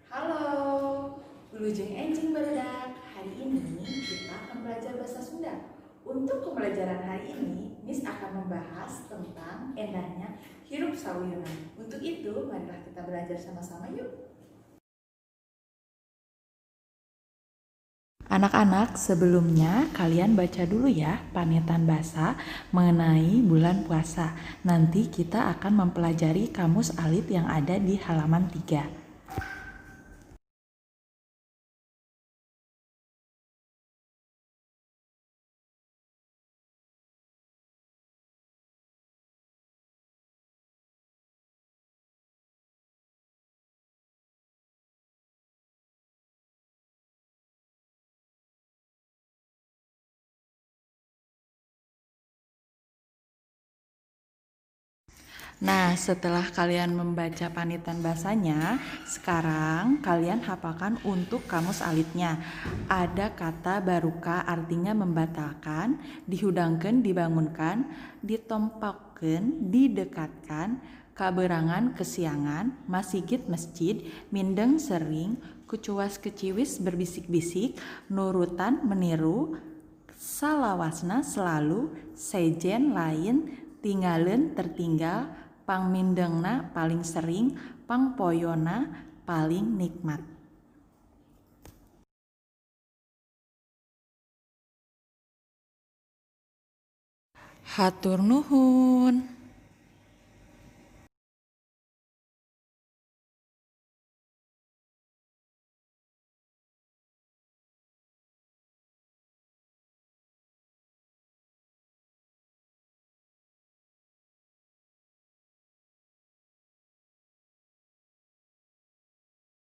Halo, Wilujeng Enjing Barudak. Hari ini kita akan belajar bahasa Sunda. Untuk pembelajaran hari ini, Miss akan membahas tentang endahnya hirup sawiyunan. Untuk itu, marilah kita belajar sama-sama yuk. Anak-anak, sebelumnya kalian baca dulu ya panetan bahasa mengenai bulan puasa. Nanti kita akan mempelajari kamus alit yang ada di halaman 3. Nah, setelah kalian membaca panitan bahasanya, sekarang kalian hafalkan untuk kamus alitnya. Ada kata baruka artinya membatalkan, dihudangkan, dibangunkan, ditompokkan, didekatkan, kaberangan, kesiangan, masigit masjid, mindeng sering, kucuas keciwis berbisik-bisik, nurutan meniru, salawasna selalu, sejen lain, tinggalin tertinggal, pangmindengna paling sering, pangpoyona paling nikmat. Hatur nuhun.